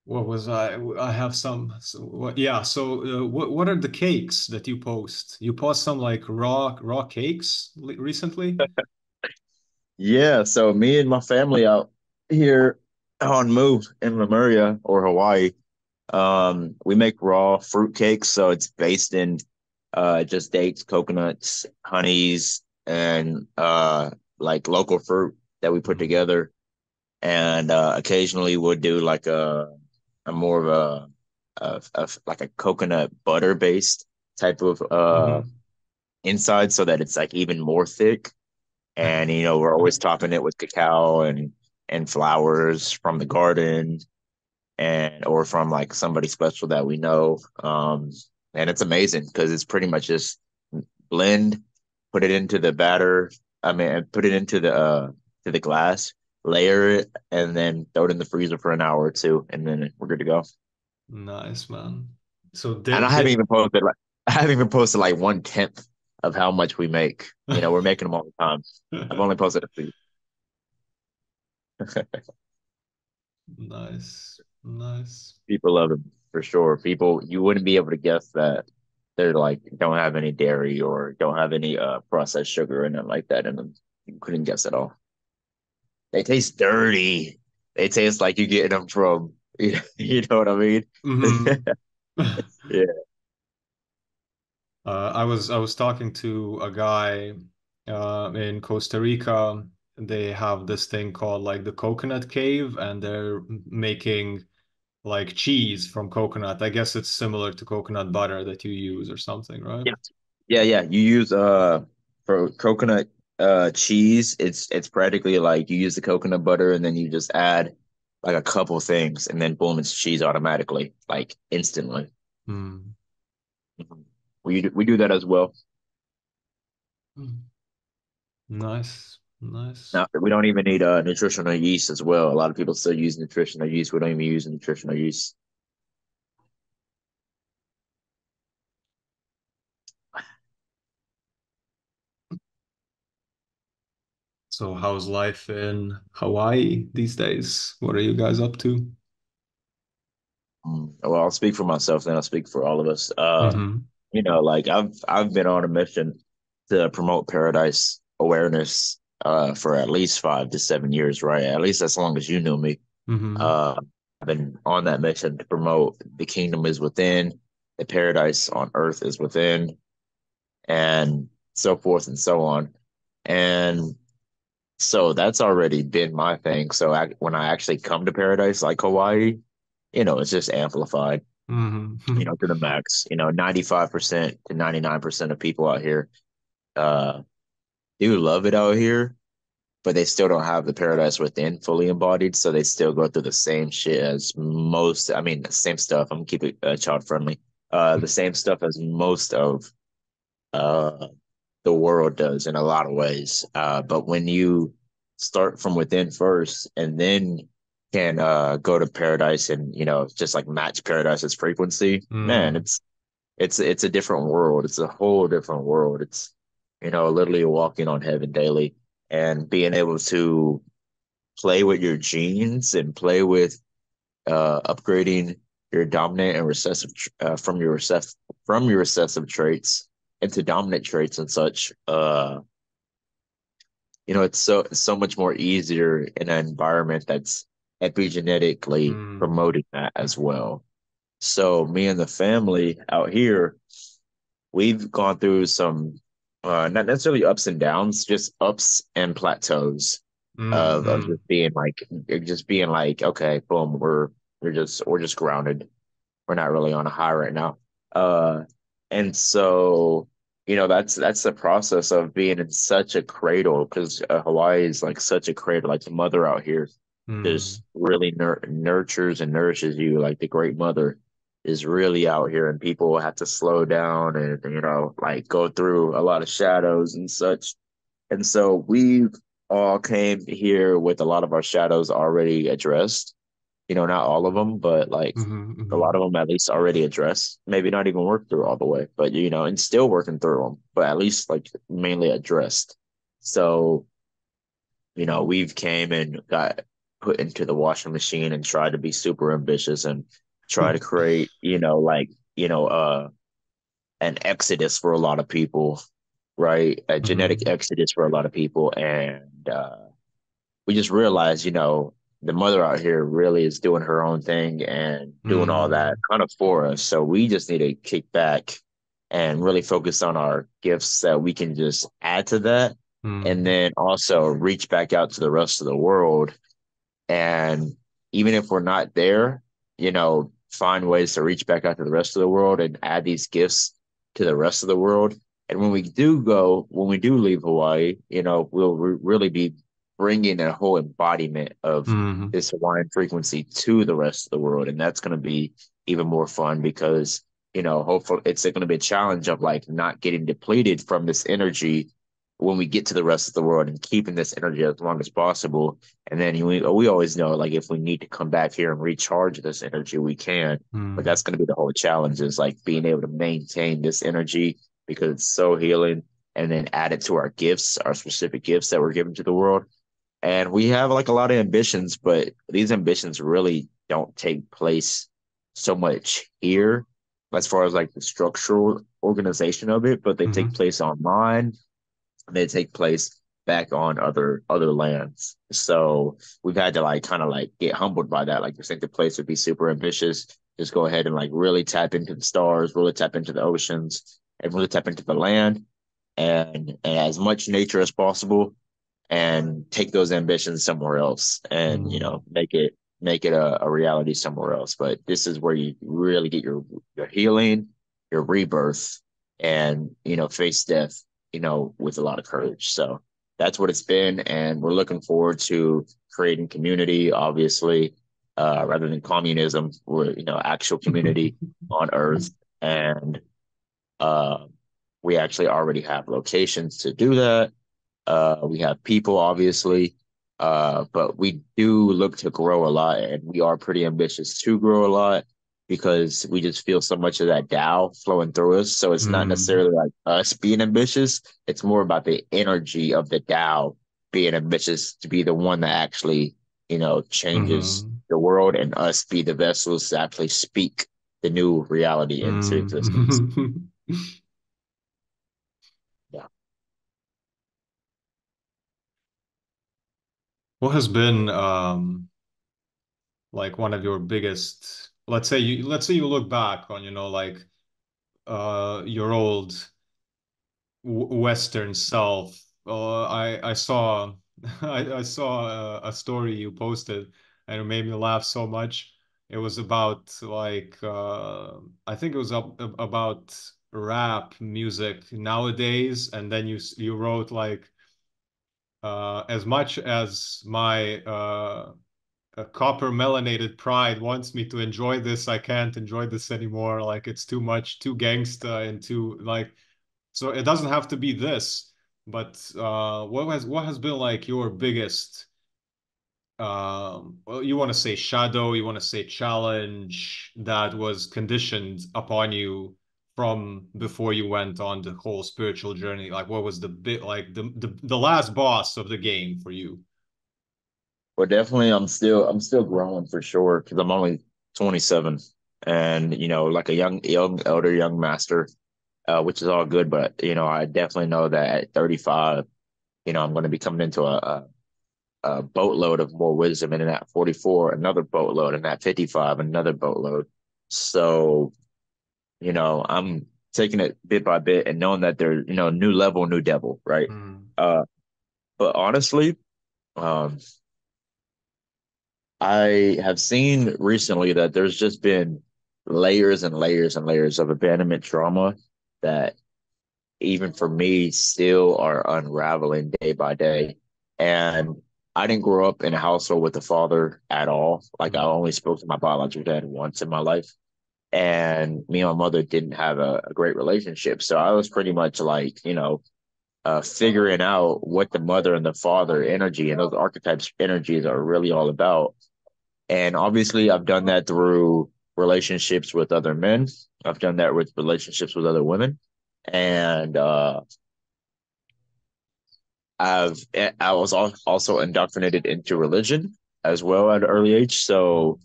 what was I have some so, what, yeah, so what are the cakes that you post? You post some like raw cakes recently? Yeah, so me and my family out here on move in Lemuria or Hawaii, we make raw fruit cakes. So it's based in just dates, coconuts, honeys, and like local fruit that we put Mhm. together. And occasionally we'll do like a more of like a coconut butter based type of Mhm. inside so that it's like even more thick. And we're always topping it with cacao and flowers from the garden and or from like somebody special that we know. And it's amazing because it's pretty much just blend, put it into the batter. I mean, put it into the glass, layer it, and then throw it in the freezer for an hour or two, and then we're good to go. Nice, man. So And I haven't even posted like 1/10 of how much we make. We're making them all the time. I've only posted a few. Nice, nice. People love them for sure. People, you wouldn't be able to guess that they're like don't have any dairy or don't have any processed sugar and nothing like that in them. You couldn't guess at all. They taste dirty. They taste like you getting them from you know what I mean? Hmm. Yeah. I was talking to a guy in Costa Rica. They have this thing called like the coconut cave, and they're making like cheese from coconut. I guess it's similar to coconut butter that you use or something, right? Yeah. Yeah, yeah. You use for coconut cheese, it's practically like you use the coconut butter and then you just add like a couple things and then boom, it's cheese automatically, like instantly. Hmm. Mhm. We do that as well. Nice, nice. Now, we don't even need nutritional yeast as well. A lot of people still use nutritional yeast. We don't even use nutritional yeast. So how's life in Hawaii these days? What are you guys up to? Well, I'll speak for myself, then I'll speak for all of us. Hmm. Like I've been on a mission to promote paradise awareness for at least 5 to 7 years, right? At least as long as you knew me. Hmm. Uh, I've been on that mission to promote the kingdom is within, the paradise on earth is within, and so forth and so on. And so that's already been my thing. So when I actually come to paradise like Hawaii, it's just amplified, Hmm. to the max. 95% to 99% of people out here uh do love it out here, but they still don't have the paradise within fully embodied. So they still go through the same shit as most, I mean, the same stuff. I'm gonna keep it child friendly. The same stuff as most of uh the world does in a lot of ways. But when you start from within first and then can go to paradise and just like match paradise's frequency, man, Hmm. it's a different world. It's a whole different world. It's literally walking on heaven daily and being able to play with your genes and play with upgrading your dominant and recessive from your recessive traits into dominant traits and such. It's so much more easier in an environment that's epigenetically Hmm. promoting that as well. So me and the family out here, we've gone through some not necessarily ups and downs, just ups and plateaus of Hmm. just being like, okay, boom, we're just grounded. We're not really on a high right now. And so, that's the process of being in such a cradle because Hawaii is like such a cradle, like the mother out here Hmm. just really nurtures and nourishes you. Like the great mother is really out here, and people have to slow down and, like go through a lot of shadows and such. And so we all came here with a lot of our shadows already addressed, not all of them, but like Hmm. a lot Hmm. of them at least already addressed. Maybe not even worked through all the way, but and still working through them, but at least like mainly addressed. So, we've came and got put into the washing machine and try to be super ambitious and try to create, like, an exodus for a lot of people, right? A genetic Hmm. exodus for a lot of people. And we just realized, the mother out here really is doing her own thing and doing all that Hmm. kind of for us. So we just need to kick back and really focus on our gifts that we can just add to that. And Hmm. then also reach back out to the rest of the world. And even if we're not there, find ways to reach back out to the rest of the world and add these gifts to the rest of the world. And when we do leave Hawaii, we'll really be bringing a whole embodiment of Hmm. this Hawaiian frequency to the rest of the world. And that's going to be even more fun because, hopefully it's going to be a challenge of like not getting depleted from this energy when we get to the rest of the world and keeping this energy as long as possible. And then we always know, like, if we need to come back here and recharge this energy, we can. But Hmm. that's going to be the whole challenge is like being able to maintain this energy because it's so healing and then add it to our gifts, our specific gifts that we're giving to the world. And we have like a lot of ambitions, but these ambitions really don't take place so much here as far as like the structural organization of it, but they take Hmm. place online, they take place back on other lands. So we've had to like kind of like get humbled by that. Like, you think the place would be super ambitious. Just go ahead and like really tap into the stars, really tap into the oceans, and really tap into the land and as much nature as possible and take those ambitions somewhere else and Hmm. make it a reality somewhere else. But this is where you really get your healing, your rebirth, and face death, with a lot of courage. So that's what it's been, and we're looking forward to creating community, obviously, rather than communism. We're actual community on Earth, and uh, we actually already have locations to do that. We have people, obviously, but we do look to grow a lot, and we are pretty ambitious to grow a lot because we just feel so much of that Tao flowing through us. So it's not Hmm. necessarily like us being ambitious; it's more about the energy of the Tao being ambitious to be the one that actually, changes Hmm. the world, and us be the vessels to actually speak the new reality into existence. Hmm. Yeah. What has been like one of your biggest, let's say you look back on, like your old Western self. I saw I saw a story you posted and it made me laugh so much. It was about like I think it was about rap music nowadays, and then you wrote like as much as my copper melanated pride wants me to enjoy this, I can't enjoy this anymore. Like it's too much, too gangsta, and too like. So it doesn't have to be this, but what has been like your biggest well, you want to say shadow, you want to say challenge that was conditioned upon you from before you went on the whole spiritual journey? Like what was the bit like the last boss of the game for you? Well, definitely, I'm still growing for sure because I'm only 27, and like a young master, which is all good. But I definitely know that at 35, I'm going to be coming into a boatload of more wisdom, and then at 44, another boatload, and at 55, another boatload. So I'm taking it bit by bit and knowing that there's new level, new devil, right? Mm. Uh, but honestly, um, I have seen recently that there's just been layers and layers and layers of abandonment trauma that even for me still are unraveling day by day. And I didn't grow up in a household with a father at all. Like I Mm. only spoke to my biological dad once in my life. And me and my mother didn't have a great relationship. So I was pretty much like, figuring out what the mother and the father energy and those archetypes energies are really all about. And obviously, I've done that through relationships with other men. I've done that with relationships with other women. And I was also indoctrinated into religion. as well at an early age. So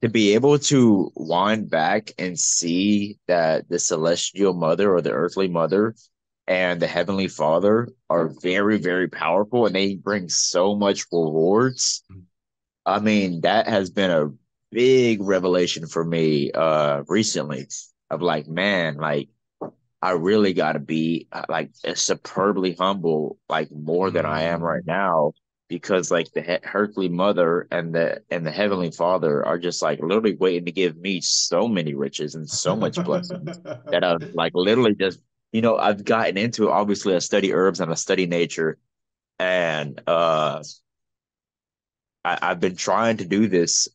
to be able to wind back and see that the celestial mother or the earthly mother and the heavenly father are very, very powerful and they bring so much rewards. I mean, that has been a big revelation for me recently of like, man, like I really got to be like superbly humble, like more than I am right Mm. now, because like the earthly mother and the heavenly father are just like literally waiting to give me so many riches and so much blessings that I've like literally just I've gotten into obviously I study herbs and I study nature and I've been trying to do this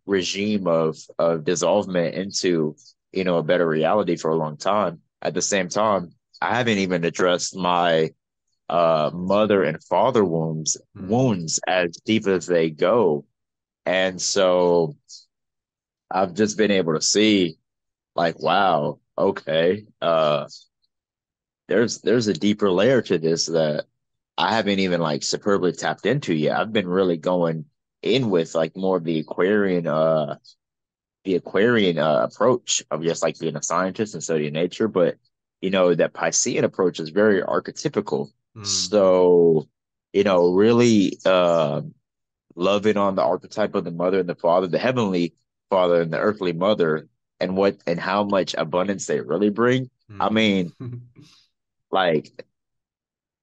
regime of dissolvement into a better reality for a long time. At the same time, I haven't even addressed my mother and father Mm. wounds as deep as they go, and so I've just been able to see like, wow, okay, there's a deeper layer to this that I haven't even like superbly tapped into yet. I've been really going in with like more of the Aquarian approach of just like being a scientist and studying nature, but that Piscean approach is very archetypical. Mm. So, really loving on the archetype of the mother and the father, the heavenly father and the earthly mother, and what and how much abundance they really bring. I Mm. mean, like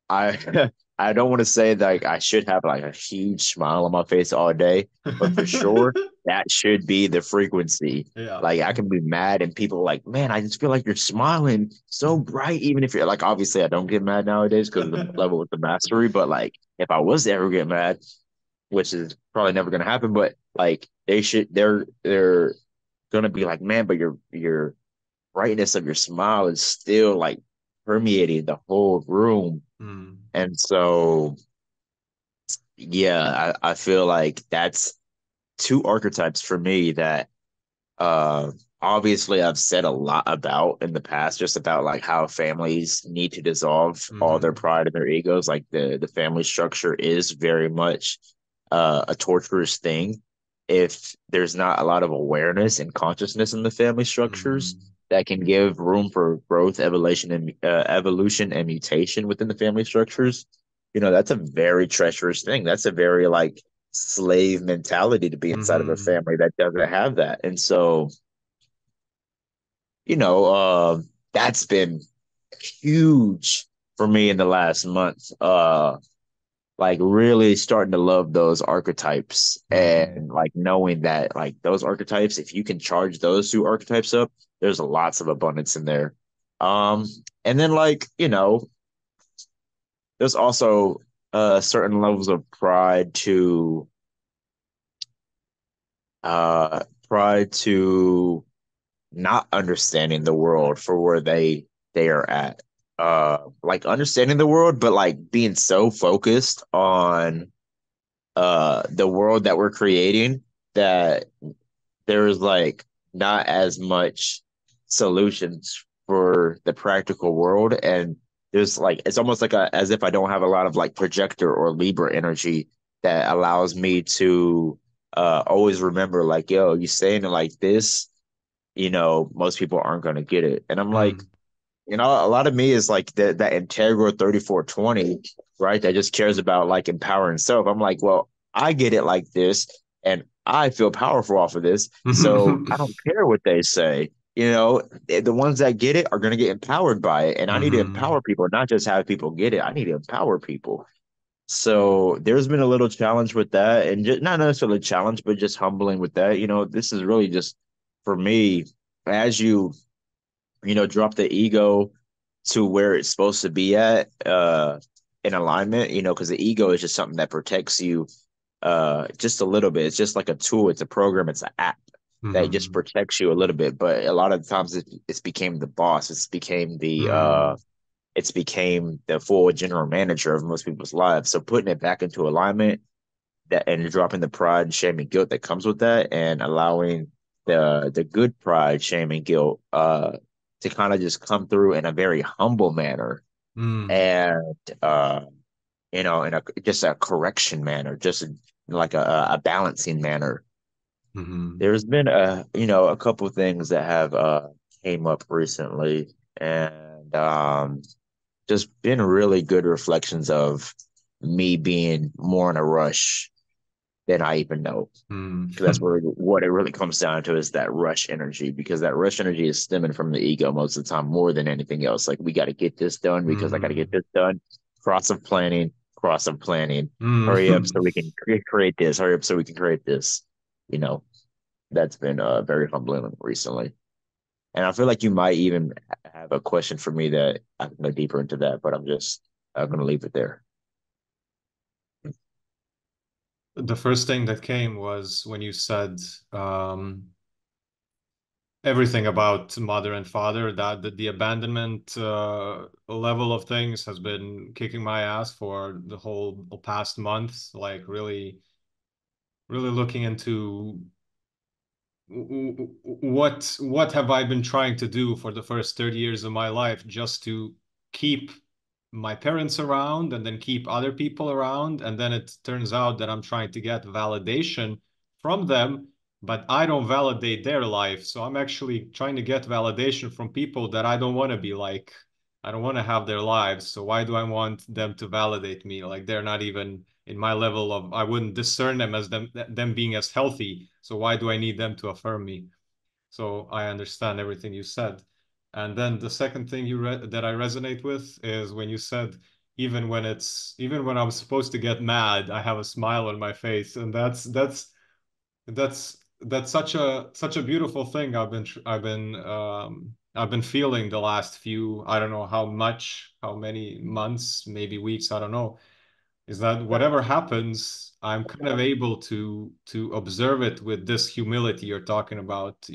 I I don't want to say that like, I should have like a huge smile on my face all day, but for sure that should be the frequency. Yeah. Like I can be mad and people are like, man, I just feel like you're smiling so bright, even if you're like obviously I don't get mad nowadays because of the level of the mastery, but like if I was to ever get mad, which is probably never gonna happen, but like they're gonna be like, man, but your brightness of your smile is still like permeating the whole room. Mm. And so, yeah, I feel like that's two archetypes for me that uh obviously I've said a lot about in the past, just about like how families need to dissolve all their Mm. pride and their egos. Like the family structure is very much a torturous thing if there's not a lot of awareness and consciousness in the family structures Mm. that can give room for growth, evolution and mutation within the family structures. That's a very treacherous thing. That's a very like slave mentality to be inside of a Mm. family that doesn't have that. And so, you know, uh, that's been huge for me in the last month. Like really starting to love those archetypes Mm. and like knowing that like those archetypes, if you can charge those two archetypes up, there's lots of abundance in there. Um, and then like, there's also certain levels of uh pride to not understanding the world for where they are at. Like understanding the world, but like being so focused on the world that we're creating that there's like not as much solutions for the practical world. And there's like it's almost like as if I don't have a lot of like projector or Libra energy that allows me to always remember like, yo, you saying it like this, most people aren't going to get it. And I'm like, Mm. a lot of me is like that integral 3420, right? That just cares about like empowering self. I'm like, well, I get it like this, and I feel powerful off of this. So I don't care what they say. The ones that get it are going to get empowered by it. And I need to Mm. empower people, not just have people get it. I need to empower people. So there's been a little challenge with that, and just not necessarily a challenge, but just humbling with that. This is really just for me as you drop the ego to where it's supposed to be at in alignment, because the ego is just something that protects you just a little bit. It's just like a tool, it's a program, it's an app that just Mm. protects you a little bit. But a lot of the times it's became the boss, Mm. it's became the full general manager of most people's lives. So putting it back into alignment that and dropping the pride, shame, and guilt that comes with that, and allowing the good pride, shame, and guilt to kind of just come through in a very humble manner Mm. and in a just a correction manner, just like a balancing manner. Hmm. There's been a couple things that have came up recently, and just been really good reflections of me being more in a rush than I even know. Hmm. Because that's where what it really comes down to is that rush energy, because that rush energy is stemming from the ego most of the time more than anything else. Like, we got to get this done because I got to get Hmm. this done. Cross of planning. Hurry up so Hmm. we can create this. Hurry up so we can create this. You know, that's been very humbling recently. And I feel like you might even have a question for me that I can go deeper into that, but I'm just going to leave it there. The first thing that came was when you said um, everything about mother and father, that the abandonment level of things has been kicking my ass for the whole past month, like really, really looking into what have I been trying to do for the first 30 years of my life just to keep my parents around and then keep other people around. And then it turns out that I'm trying to get validation from them, but I don't validate their life. So I'm actually trying to get validation from people that I don't want to be like. I don't want to have their lives. So why do I want them to validate me? Like they're not even in my level of, I wouldn't discern them as them being as healthy. So why do I need them to affirm me? So I understand everything you said. And then the second thing that I resonate with is when you said, even when I'm supposed to get mad, I have a smile on my face. And that's such a beautiful thing I've been feeling the last few, I don't know how many months, maybe weeks, I don't know, is that whatever happens, I'm kind of able to observe it with this humility you're talking about.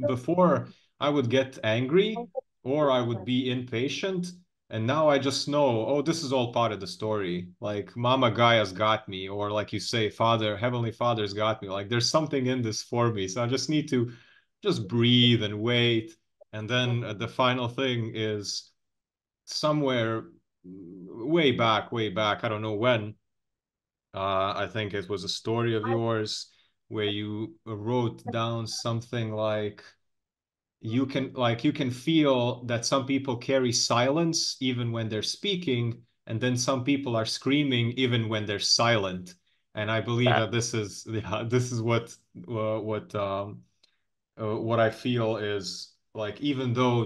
Before I would get angry or I would be impatient, and now I just know, oh, this is all part of the story. Like Mama Gaia's got me, or like you say, Father, Heavenly Father's got me. Like there's something in this for me, so I just need to just breathe and wait. And then the final thing is somewhere way back, I don't know when. I think it was a story of yours where you wrote down something like you can feel that some people carry silence even when they're speaking, and then some people are screaming even when they're silent. And I believe that this is yeah, this is what I feel is like even though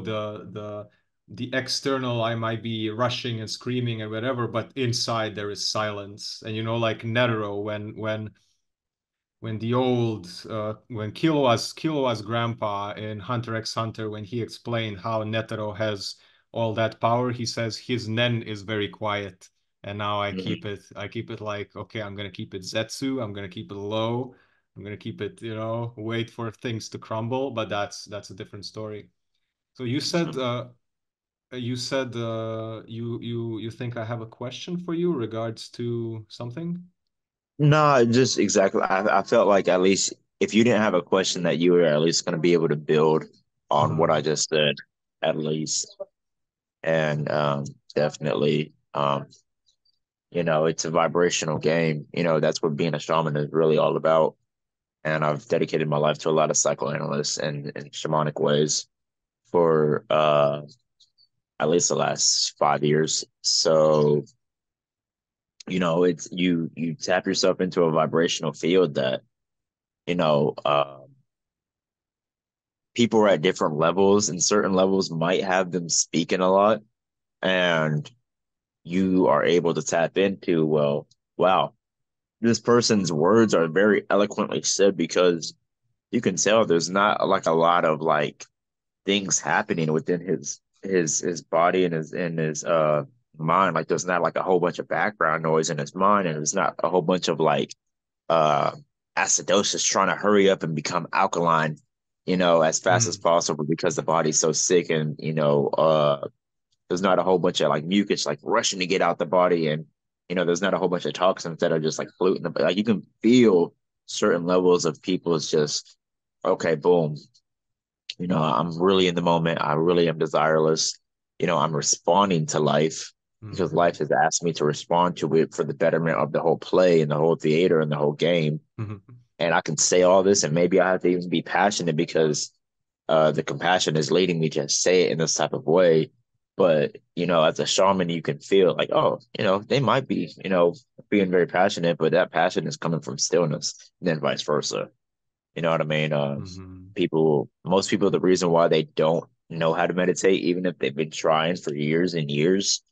the external I might be rushing and screaming and whatever, but inside there is silence. And like Netero when the old when Killua grandpa in Hunter x Hunter, when he explained how Netero has all that power, he says his nen is very quiet. And now I keep it like, okay, I'm gonna keep it Zetsu, I'm gonna keep it low, I'm gonna keep it, wait for things to crumble, but that's a different story. So you said you think I have a question for you regards to something? No, just exactly. I felt like at least if you didn't have a question, that you were at least going to be able to build on what I Mhm. just said, at least. And definitely, it's a vibrational game. That's what being a shaman is really all about. And I've dedicated my life to a lot of psychoanalysts and shamanic ways for at least the last 5 years. So, it's you tap yourself into a vibrational field that, you know, people are at different levels, and certain levels might have them speaking a lot, and you are able to tap into, well, wow, this person's words are very eloquently said, because you can tell there's not like a lot of like things happening within his body and his mind. Like, there's not like a whole bunch of background noise in his mind, and there's not a whole bunch of like uh acidosis trying to hurry up and become alkaline, as fast as Mm. possible, because the body's so sick. And there's not a whole bunch of like mucus like rushing to get out the body. And there's not a whole bunch of toxins that are just like floating. But like, you can feel certain levels of people's just, okay, boom, I'm really in the moment. I really am desireless. I'm responding to life. because Mm-hmm. life has asked me to respond to it for the betterment of the whole play and the whole theater and the whole game. Mm-hmm. And I can say all this, and maybe I have to even be passionate because the compassion is leading me to say it in this type of way. But as a shaman, you can feel like, oh, they might be, being very passionate, but that passion is coming from stillness, and then vice versa. You know what I mean? Mm-hmm. Most people, the reason why they don't know how to meditate, even if they've been trying for years and years,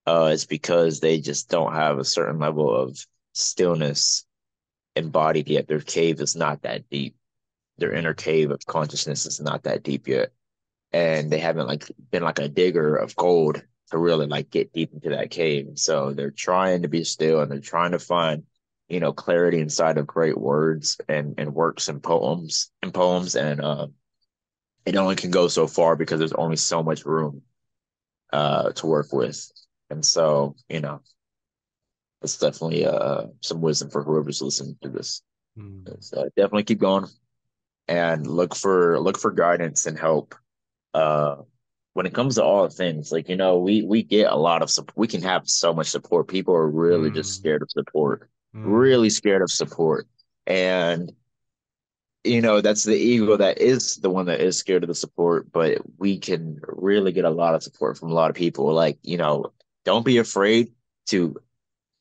is because they just don't have a certain level of stillness embodied yet. Their cave is not that deep. Their inner cave of consciousness is not that deep yet, and they haven't like been like a digger of gold to really like get deep into that cave. So they're trying to be still, and they're trying to find clarity inside of great words and works and poems, and it only can go so far because there's only so much room to work with. And so it's definitely some wisdom for whoever's listening to this. Mm-hmm. So definitely keep going and look for guidance and help. uh when it comes to all things, like we get a lot of support. We can have so much support. People are really just scared of support, Mm-hmm. really scared of support. And that's the ego that is the one that is scared of the support, but we can really get a lot of support from a lot of people. Like, don't be afraid to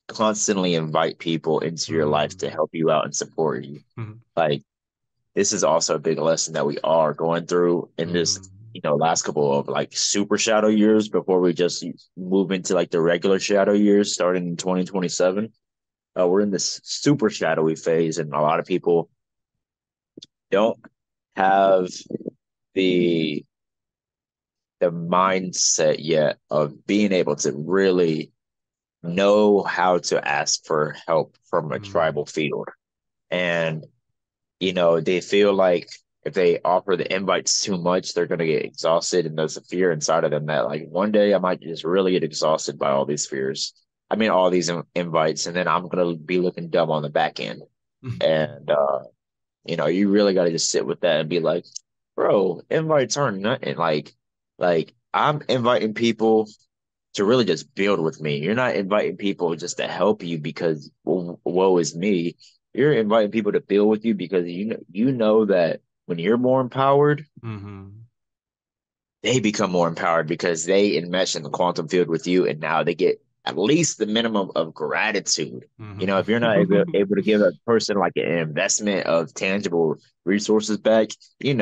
constantly invite people into your life to help you out and support you. Mm-hmm. Like, this is also a big lesson that we are going through in this, Mm-hmm. last couple of like super shadow years before we just move into like the regular shadow years starting in 2027. We're in this super shadowy phase, and a lot of people don't have the the mindset yet of being able to really know how to ask for help from a Mm-hmm. tribal field. And they feel like if they offer the invites too much, they're going to get exhausted. And there's a fear inside of them that, like, one day I might just really get exhausted by all these fears. I mean, all these invites, and then I'm going to be looking dumb on the back end. And, you really got to just sit with that and be like, bro, invites aren't nothing. Like I'm inviting people to really just build with me. You're not inviting people just to help you because woe is me. You're inviting people to build with you because you know that when you're more empowered, Mm-hmm. they become more empowered because they enmesh in the quantum field with you, and now they get at least the minimum of gratitude. If you're not Mm-hmm. able to give a person like an investment of tangible resources back, you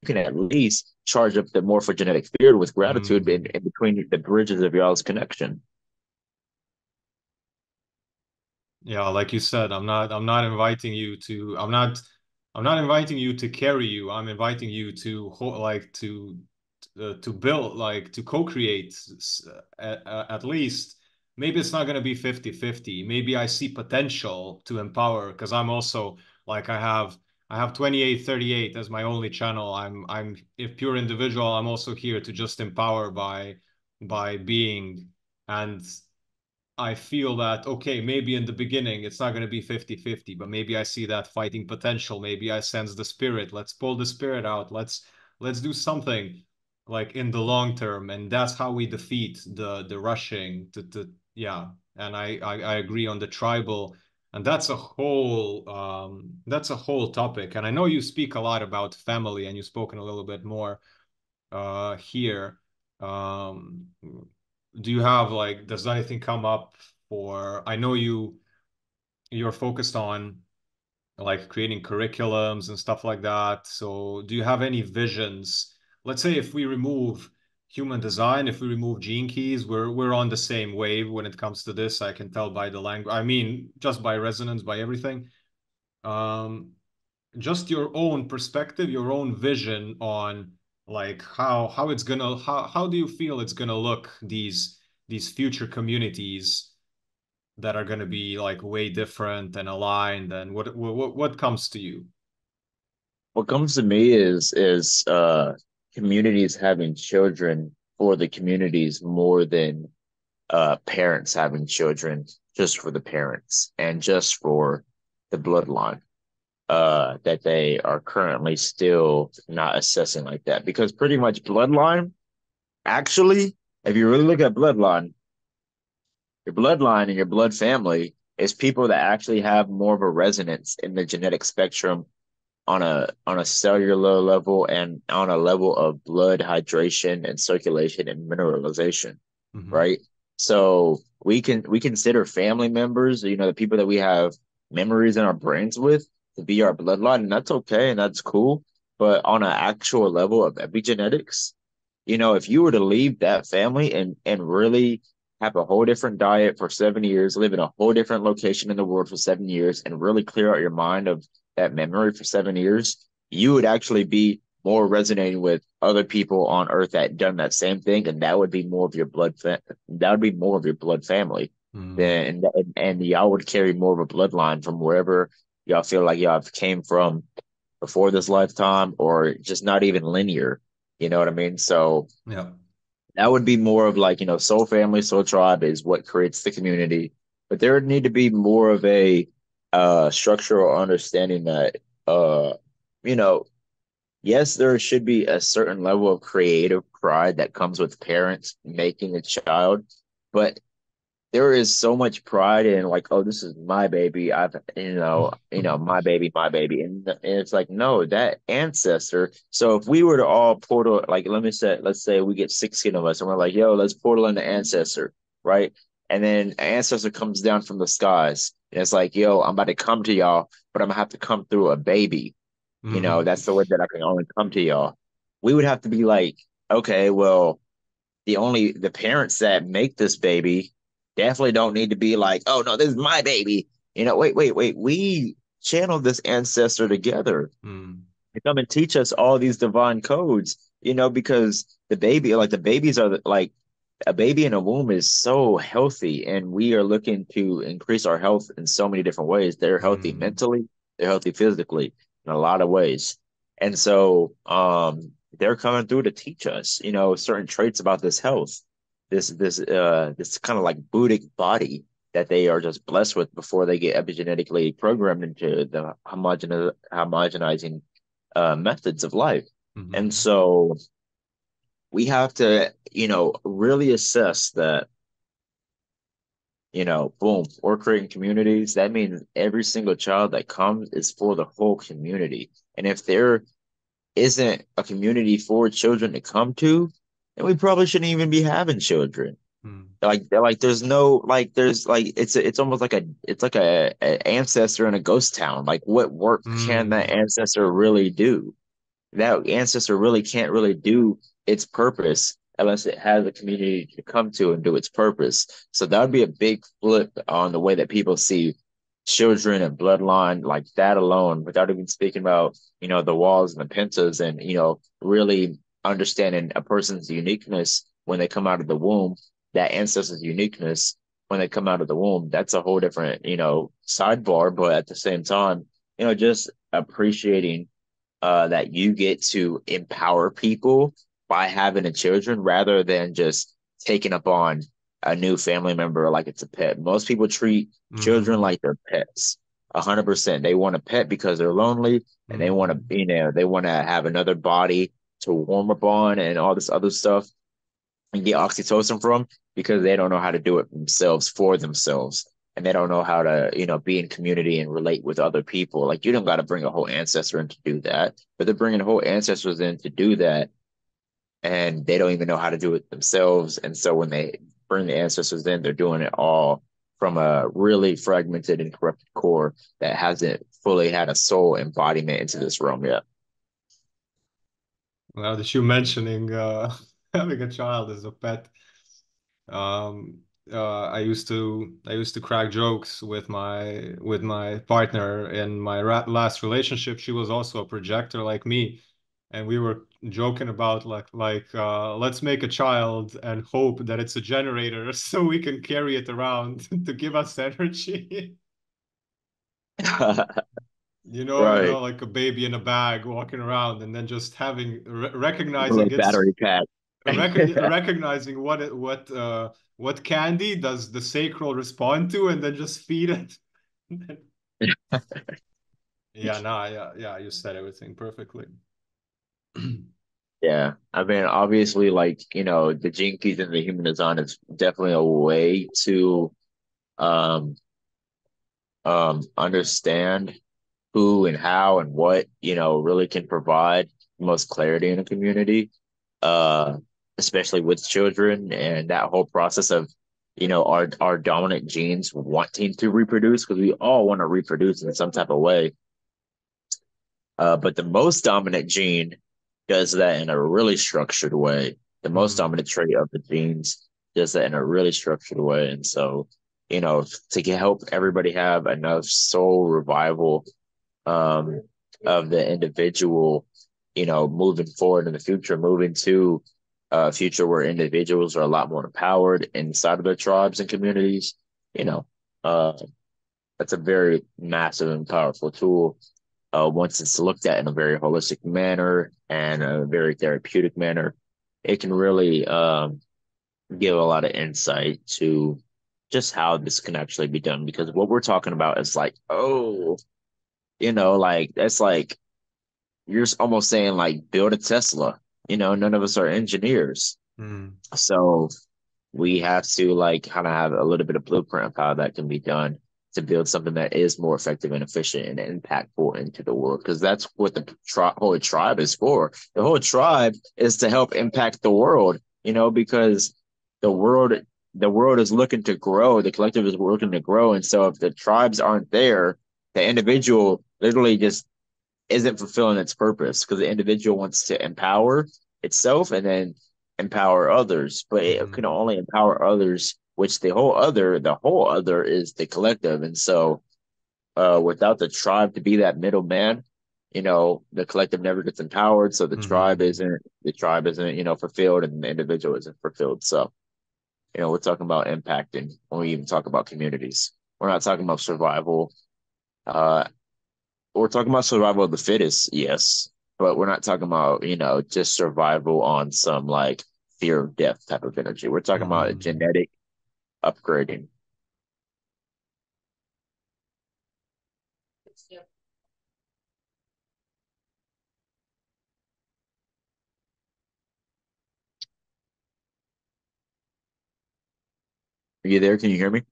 can at least charge up the morphogenetic field with gratitude in between the bridges of y'all's connection. Yeah, like you said, I'm not inviting you to I'm not inviting you to carry you. I'm inviting you to to build, like to co-create at least. Maybe it's not going to be 50-50. Maybe I see potential to empower because I'm also like I have 2838 as my only channel. I'm a pure individual. I'm also here to just empower by being. And I feel that, okay, maybe in the beginning it's not going to be 50-50, but maybe I see that fighting potential. Maybe I sense the spirit. Let's pull the spirit out. Let's do something like in the long term. And that's how we defeat the rushing to yeah. And I agree on the tribal. And that's a whole topic. And I know you speak a lot about family, and you've spoken a little bit more here. Um, do you have like, does anything come up for, I know you're focused on like creating curriculums and stuff like that. So do you have any visions? Let's say if we remove human design, if we remove gene keys, we're on the same wave when it comes to this. I can tell by the language. I mean, just by resonance, by everything. Um, just your own perspective, your own vision on like how it's gonna how do you feel it's gonna look, these future communities that are gonna be like way different and aligned, and what comes to you? What comes to me is communities having children for the communities more than parents having children just for the parents and just for the bloodline. That they are currently still not assessing like that, because pretty much bloodline, actually, if you really look at bloodline, Your bloodline and your blood family is people that actually have more of a resonance in the genetic spectrum on a cellular level and on a level of blood hydration and circulation and mineralization, Hmm. right? So we consider family members, you know, the people that we have memories in our brains with to be our bloodline, and that's okay and that's cool. But on an actual level of epigenetics, you know, if you were to leave that family and really have a whole different diet for 7 years, live in a whole different location in the world for 7 years, and really clear out your mind of that memory for 7 years, you would actually be more resonating with other people on Earth that done that same thing, and that would be more of your that would be more of your blood family. Mm. Then and y'all would carry more of a bloodline from wherever y'all feel like y'all came from before this lifetime, or just not even linear. You know what I mean? So Yeah. that would be more of like, you know, soul family, soul tribe is what creates the community. But there would need to be more of a structural understanding that uh you know, yes, there should be a certain level of creative pride that comes with parents making a child, but there is so much pride in like, oh, this is my baby. I've, my baby, and it's like, no, that ancestor. So if we were to all portal, like, let's say we get 16 of us, and we're like, yo, let's portal in the ancestor, right? And then an ancestor comes down from the skies, and it's like, yo, I'm about to come to y'all, but I'm gonna have to come through a baby. You know, Hmm. that's the way that I can only come to y'all. We would have to be like, okay, well, the parents that make this baby definitely don't need to be like, oh no, this is my baby. You know, wait. We channeled this ancestor together Mm. to come and teach us all these divine codes, you know, because the babies are like a baby in a womb is so healthy, and we are looking to increase our health in so many different ways. They're healthy Mm. mentally, they're healthy physically in a lot of ways. And so they're coming through to teach us, you know, certain traits about this health, this kind of like Buddhic body that they are just blessed with before they get epigenetically programmed into the homogenizing methods of life. And Hmm. so we have to, you know, really assess that, you know, boom, we're creating communities. That means every single child that comes is for the whole community. And if there isn't a community for children to come to, then we probably shouldn't even be having children. Mm. Like there's no like there's like it's almost like a ancestor in a ghost town. Like what work can that Mm. ancestor really do? That ancestor really can't really do its purpose unless it has a community to come to and do its purpose. So that would be a big flip on the way that people see children and bloodline, like that alone, without even speaking about, you know, the walls and the pentas and, you know, really understanding a person's uniqueness when they come out of the womb, that ancestor's uniqueness when they come out of the womb. That's a whole different, you know, sidebar, but at the same time, you know, just appreciating that you get to empower people by having a children rather than just taking up on a new family member like it's a pet. Most people treat children Hmm. like they're pets. 100%. They want a pet because they're lonely and they want Hmm. to, you know, they want to have another body to warm up on and all this other stuff and get oxytocin from because they don't know how to do it themselves for themselves. And they don't know how to, you know, be in community and relate with other people. Like you don't got to bring a whole ancestor in to do that, but they're bringing whole ancestors in to do that, and they don't even know how to do it themselves. And so when they bring the ancestors in, they're doing it all from a really fragmented and corrupted core that hasn't fully had a soul embodiment into this realm yet. Now that you mentioning having a child as a pet, um, I used to crack jokes with my partner in my last relationship. She was also a projector like me, and we were joking about let's make a child and hope that it's a generator so we can carry it around to give us energy. Right. Like a baby in a bag walking around, and then just having recognizing Like its battery pack. recognizing what candy does the sacral respond to, and then just feed it. Yeah, no, yeah, yeah, you said everything perfectly. Yeah. I mean, obviously, like, the gene keys in the human design is definitely a way to um understand who and how and what, really can provide the most clarity in a community, uh, especially with children and that whole process of, our dominant genes wanting to reproduce because we all want to reproduce in some type of way. But the most dominant gene does that in a really structured way. The most Mm, dominant trait of the genes does that in a really structured way. And so, help everybody have enough soul revival um, of the individual, moving forward in the future, moving to a future where individuals are a lot more empowered inside of their tribes and communities, you know, uh, that's a very massive and powerful tool. Once it's looked at in a very holistic manner and a very therapeutic manner, it can really give a lot of insight to just how this can actually be done. Because what we're talking about is like, oh, like that's like you're almost saying like build a Tesla. None of us are engineers. mm, So we have to like kind of have a little bit of blueprint of how that can be done to build something that is more effective and efficient and impactful into the world. Because that's what the whole tribe is for. The whole tribe is to help impact the world, because the world the world is looking to grow, the collective is looking to grow. And so if the tribes aren't there, the individual literally just isn't fulfilling its purpose because the individual wants to empower itself and then empower others, but it mm, can only empower others, which the whole other is the collective. And so, without the tribe to be that middleman, the collective never gets empowered. So mm, the tribe isn't, fulfilled and the individual isn't fulfilled. So, we're talking about impacting when we even talk about communities. We're not talking about survival. Uh, we're talking about survival of the fittest, yes, but we're not talking about, just survival on some like fear of death type of energy. We're talking about mm. genetic upgrading. Are you there? Can you hear me?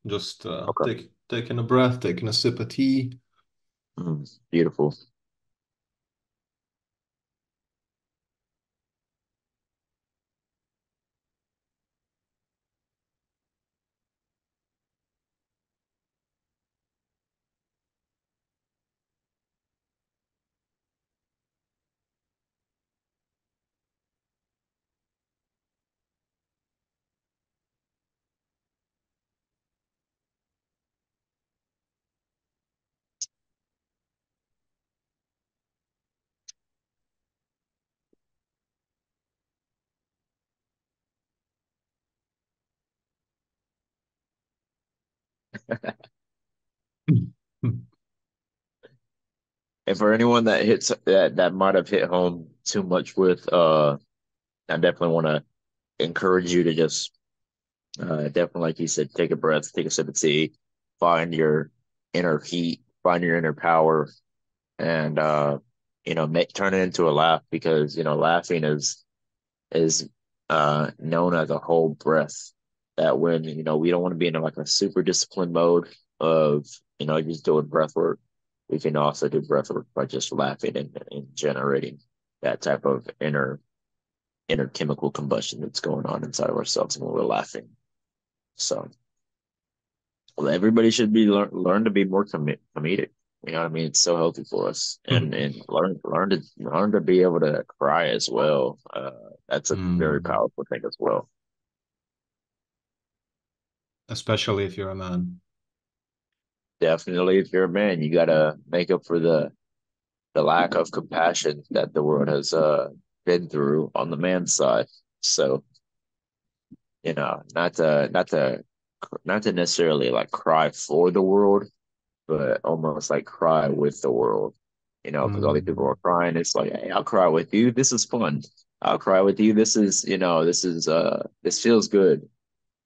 Just Okay. taking a breath, taking a sip of tea. Beautiful. And for anyone that hits that might have hit home too much with, I definitely want to encourage you to just definitely, like you said, take a breath, take a sip of tea, find your inner heat, find your inner power, and make turn it into a laugh because laughing is known as a whole breath. That when we don't want to be in like a super disciplined mode of just doing breath work, we can also do breath work by just laughing and generating that type of inner chemical combustion that's going on inside of ourselves when we're laughing. So well, everybody should be learn to be more comedic. You know what I mean? It's so healthy for us, and learn to be able to cry as well. That's a very Mm. powerful thing as well. Especially if you're a man. Definitely, if you're a man, you gotta make up for the lack of compassion that the world has been through on the man's side. So not to necessarily like cry for the world, but almost like cry with the world, because all these people are Mm. crying. It's like, hey, I'll cry with you. This is fun. I'll cry with you. This feels good.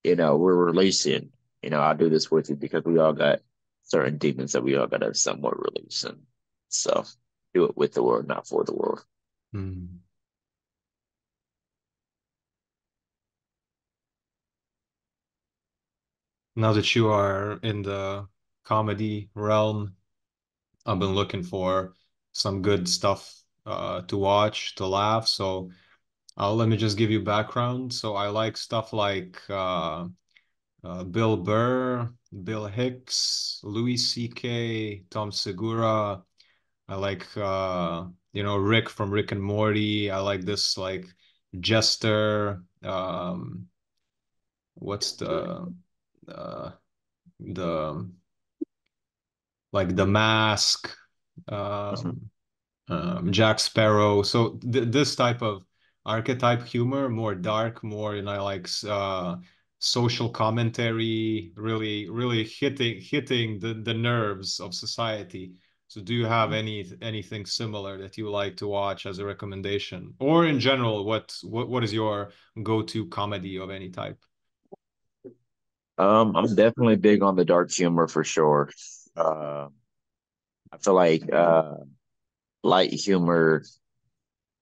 We're releasing. I'll do this with you because we all got certain demons that we all got to somewhat release. And so do it with the world, not for the world. Mm. Now that you are in the comedy realm, I've been looking for some good stuff to watch, to laugh. So let me just give you background. So I like stuff like Bill Burr, Bill Hicks, Louis C.K., Tom Segura. I like Rick from Rick and Morty. I like this like Jester. What's uh, the like the Mask, Mhm. um, Jack Sparrow. So this type of archetype humor, more dark, more like social commentary, really hitting the nerves of society. So do you have anything similar that you like to watch as a recommendation, or in general, what is your go-to comedy of any type? I'm definitely big on the dark humor for sure. Uh, I feel like light humor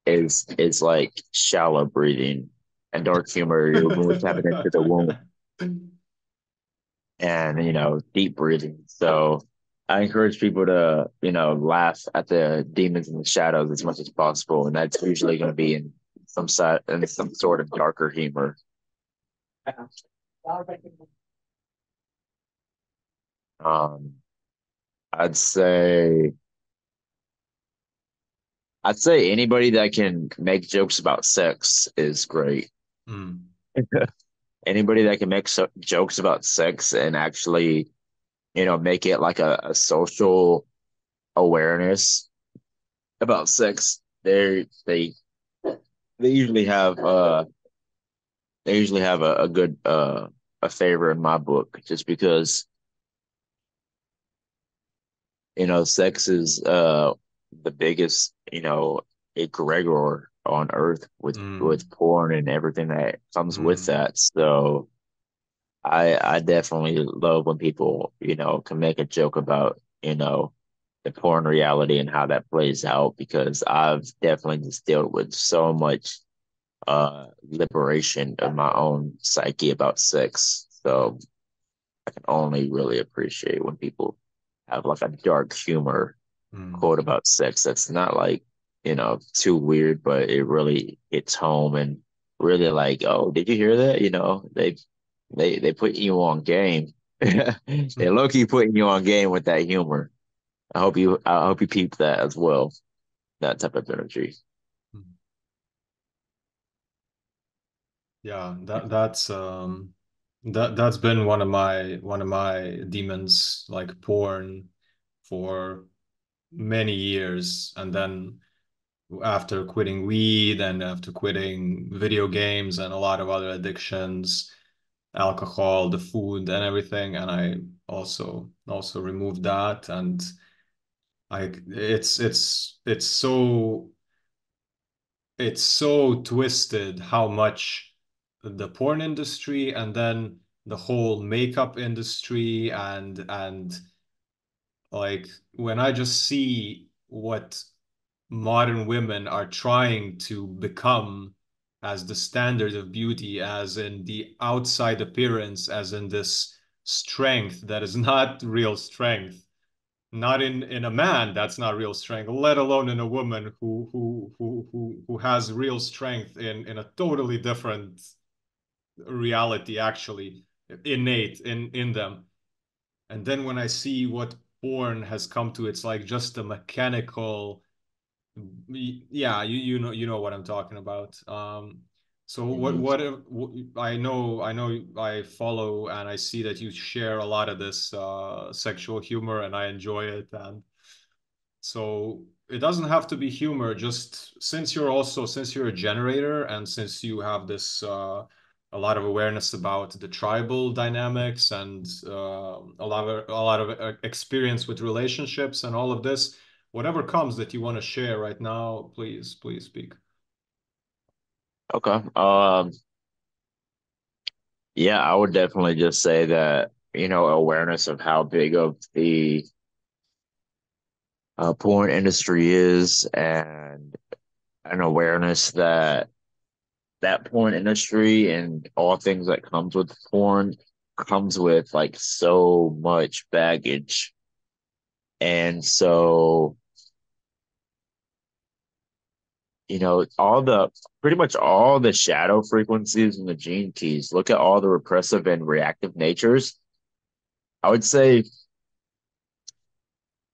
is like shallow breathing, and dark humor you're really tapping into the womb and deep breathing. So I encourage people to laugh at the demons in the shadows as much as possible, and that's usually going to be in some sort of darker humor. Um, I'd say I'd say anybody that can make jokes about sex is great. Mm, Anybody that can make jokes about sex and actually, make it like a social awareness about sex, they usually have a good a favor in my book just because sex is the biggest egregore on earth with mm, porn and everything that comes with mm, that. So I definitely love when people can make a joke about the porn reality and how that plays out because I've definitely just dealt with so much liberation of my own psyche about sex. So I can only really appreciate when people have like a dark humor mm, quote about sex that's not like, too weird, but it really hits home and really like, oh, did you hear that? They put you on game. They mm, low key putting you on game with that humor. I hope you peep that as well, that type of energy. mm. Yeah, that's been one of my demons, like porn, for many years. And then after quitting weed and after quitting video games and a lot of other addictions, alcohol, the food and everything, and I also removed that. And it's so twisted how much the porn industry and then the whole makeup industry and like when I just see what modern women are trying to become as the standard of beauty, as in the outside appearance, as in this strength that is not real strength, not in a man, that's not real strength, let alone in a woman who has real strength in a totally different reality, actually innate in them. And then when I see what porn has come to, it's like just a mechanical, yeah, you know what I'm talking about. So Mhm. I know I follow and I see that you share a lot of this sexual humor and I enjoy it. And so it doesn't have to be humor, just since you're a generator and since you have this a lot of awareness about the tribal dynamics and a lot of experience with relationships and all of this, whatever comes that you want to share right now, please speak. Okay. Yeah, I would definitely just say that, awareness of how big of the porn industry is and an awareness that porn industry and all things that comes with porn comes with like so much baggage. And so, all the pretty much all the shadow frequencies and the gene keys, look at all the repressive and reactive natures. I would say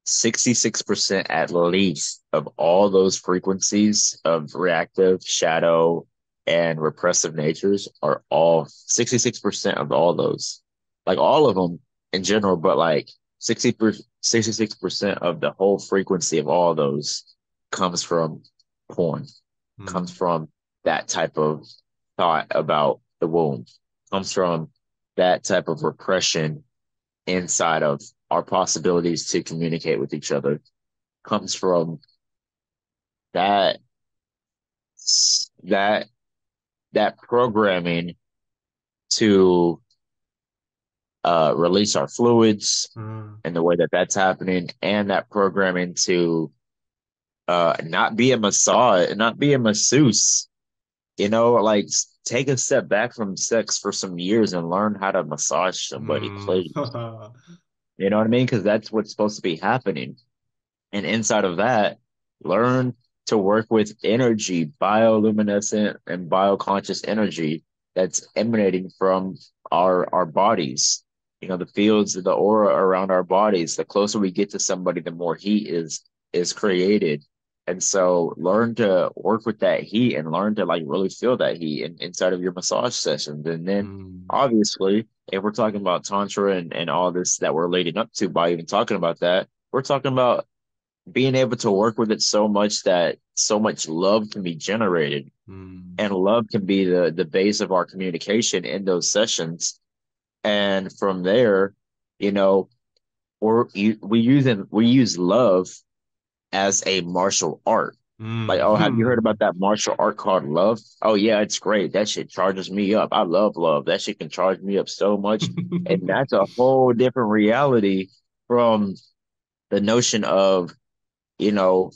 66% at least of all those frequencies of reactive, shadow, and repressive natures are all 66% of all those. Like all of them in general, but like 66% of the whole frequency of all those comes from porn, comes Mm, from that type of thought about the womb, comes from that type of repression inside of our possibilities to communicate with each other, comes from that that that programming to release our fluids mm, and the way that that's happening, and that programming to not be a massage, not be a masseuse. Like take a step back from sex for some years and learn how to massage somebody, mm. please. You know what I mean? Because that's what's supposed to be happening. And inside of that, learn to work with energy, bioluminescent and bioconscious energy that's emanating from our bodies. The fields, the aura around our bodies. The closer we get to somebody, the more heat is created. And so learn to work with that heat and learn to like really feel that heat inside of your massage sessions. And then Mm, obviously, if we're talking about tantra and all this that we're leading up to by even talking about that, we're talking about being able to work with it so much that so much love can be generated, mm, and love can be the base of our communication in those sessions. And from there, you know we use love as a martial art. Like, oh, have you heard mm. about that martial art called love? Oh yeah, it's great. That shit charges me up. I love love. That shit can charge me up so much. And that's a whole different reality from the notion of, you know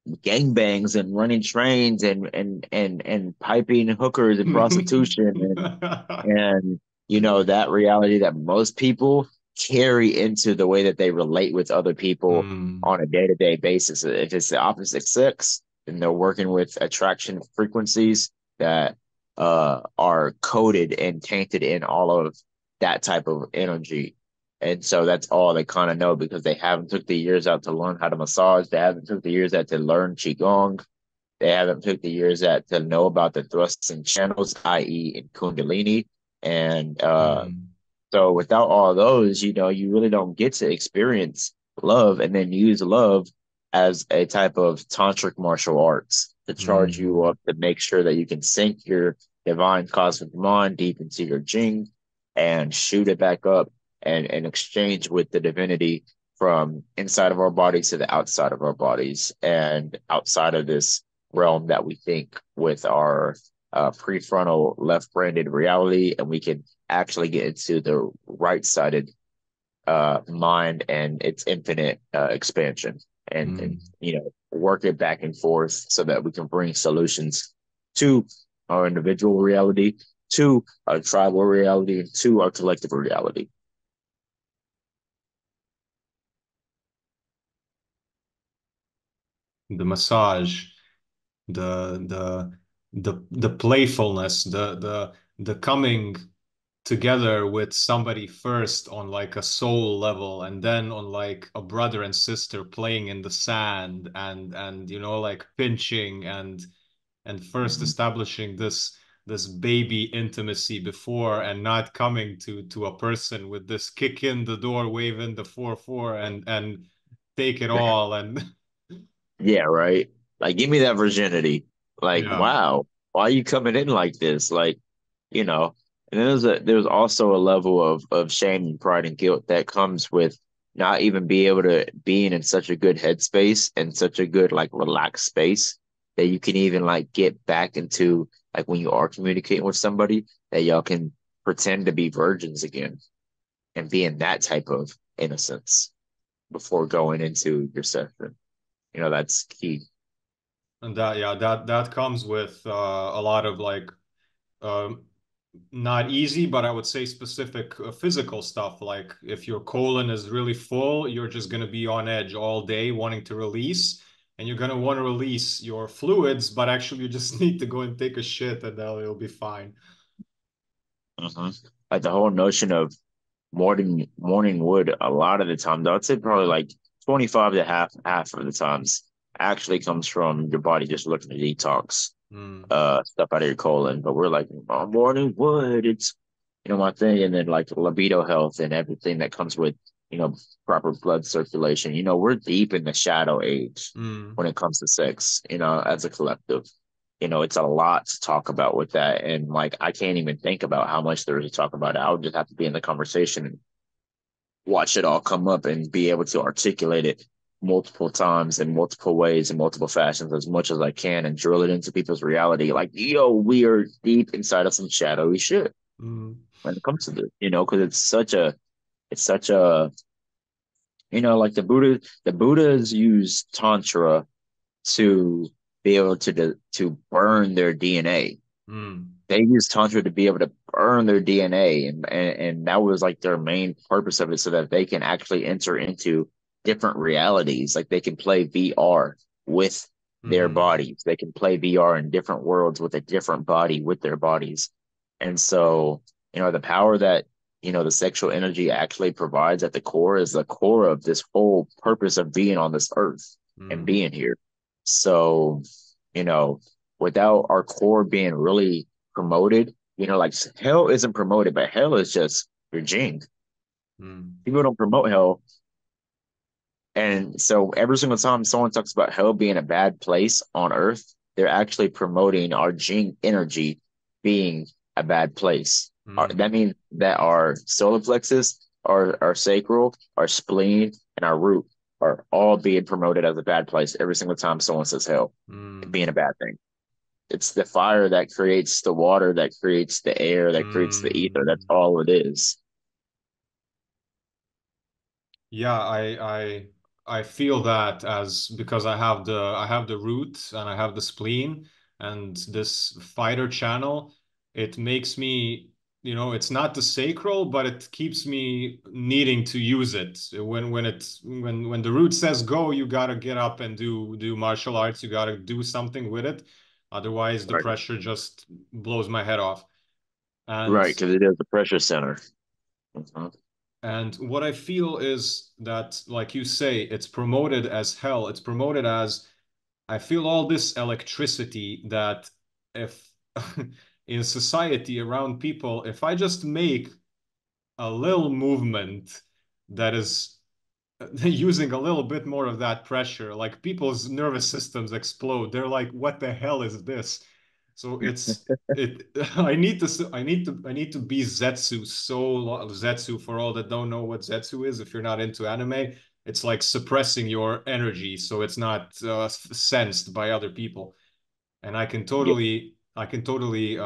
gangbangs and running trains and piping hookers and prostitution and that reality that most people carry into the way that they relate with other people Mm, on a day-to-day basis. If it's the opposite sex, then they're working with attraction frequencies that are coded and tainted in all of that type of energy. And so that's all they kind of know because they haven't took the years out to learn how to massage. They haven't took the years out to learn qigong. They haven't took the years out to know about the thrusts and channels, i.e., in Kundalini. And mm, so without all those, you really don't get to experience love and then use love as a type of tantric martial arts to charge you mm, up to make sure that you can sink your divine cosmic mind deep into your jing and shoot it back up and exchange with the divinity from inside of our bodies to the outside of our bodies and outside of this realm that we think with our prefrontal left-branded reality, and we can actually get into the right-sided mind and its infinite expansion, and mm. work it back and forth so that we can bring solutions to our individual reality, to our tribal reality, and to our collective reality. The massage, the playfulness, the coming together with somebody first on like a soul level and then on like a brother and sister playing in the sand and like pinching and first Mm-hmm. establishing this baby intimacy before and not coming to a person with this kick in the door wave in the 4-4 and take it all and Yeah, right. Like, give me that virginity. Like, yeah. wow, why are you coming in like this? Like, you know. And then there's also a level of shame and pride and guilt that comes with not even be able to being in such a good headspace and such a good like relaxed space that you can even like get back into like when you are communicating with somebody that y'all can pretend to be virgins again and be in that type of innocence before going into your session. That's key. And that, yeah, that comes with a lot of like um, not easy, but I would say specific physical stuff. Like if your colon is really full, you're just going to be on edge all day wanting to release, and you're going to want to release your fluids, but actually you just need to go and take a shit and then it'll be fine. Like the whole notion of morning wood, a lot of the times, I'd say probably like 25 to half of the times actually comes from your body just looking to detox Mm, stuff out of your colon. But we're like, oh, morning wood, it's my thing. And then like libido health and everything that comes with, you know, proper blood circulation. We're deep in the shadow age mm, when it comes to sex, as a collective. It's a lot to talk about with that. And like I can't even think about how much there is to talk about it. I would just have to be in the conversation and watch it all come up and be able to articulate it multiple times in multiple ways in multiple fashions as much as I can and drill it into people's reality. Like, yo, we are deep inside of some shadowy shit mm, when it comes to this, because it's such a like the Buddhas use tantra to be able to burn their DNA. mm, They use tantra to be able to burn their DNA, and that was like their main purpose of it, so that they can actually enter into different realities. Like they can play VR with their mm, bodies. They can play VR in different worlds with a different body with their bodies. And so, the power that the sexual energy actually provides at the core is the core of this whole purpose of being on this earth and mm, being here. So, you know, without our core being really promoted, like hell isn't promoted, but hell is just your jing. mm, People don't promote hell. And so every single time someone talks about hell being a bad place on earth, they're actually promoting our jing energy being a bad place. That mm, means that our solar plexus, our sacral, our spleen, and our root are all being promoted as a bad place every single time someone says hell mm, being a bad thing. It's the fire that creates the water, that creates the air, that creates the ether. That's mm. all it is. Yeah, I feel that as because I have the root and I have the spleen and this fighter channel, it makes me, it's not the sacral, but it keeps me needing to use it. When the root says go, you gotta get up and do martial arts, you gotta do something with it. Otherwise the Right. pressure just blows my head off. And Right, because it is the pressure center. Mhm. And what I feel is that, like you say, it's promoted as hell. It's promoted as I feel all this electricity that if in society around people, if I just make a little movement that is using a little bit more of that pressure, like people's nervous systems explode. They're like, what the hell is this? So it I need to be Zetsu Zetsu for all that don't know what Zetsu is. If you're not into anime, it's like suppressing your energy so it's not sensed by other people. And Yeah, I can totally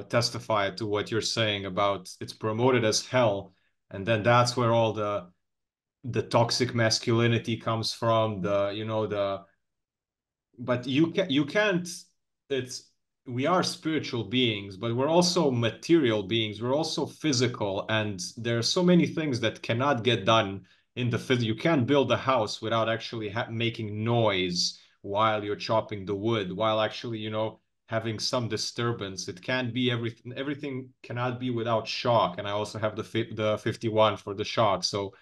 testify to what you're saying about it's promoted as hell, and then that's where all the toxic masculinity comes from, the but you can't it's we are spiritual beings, but we're also material beings, we're also physical, and there are so many things that cannot get done in the physical. You can't build a house without actually making noise while you're chopping the wood, while actually having some disturbance. It can't be everything cannot be without shock, and I also have the 51 for the shock. So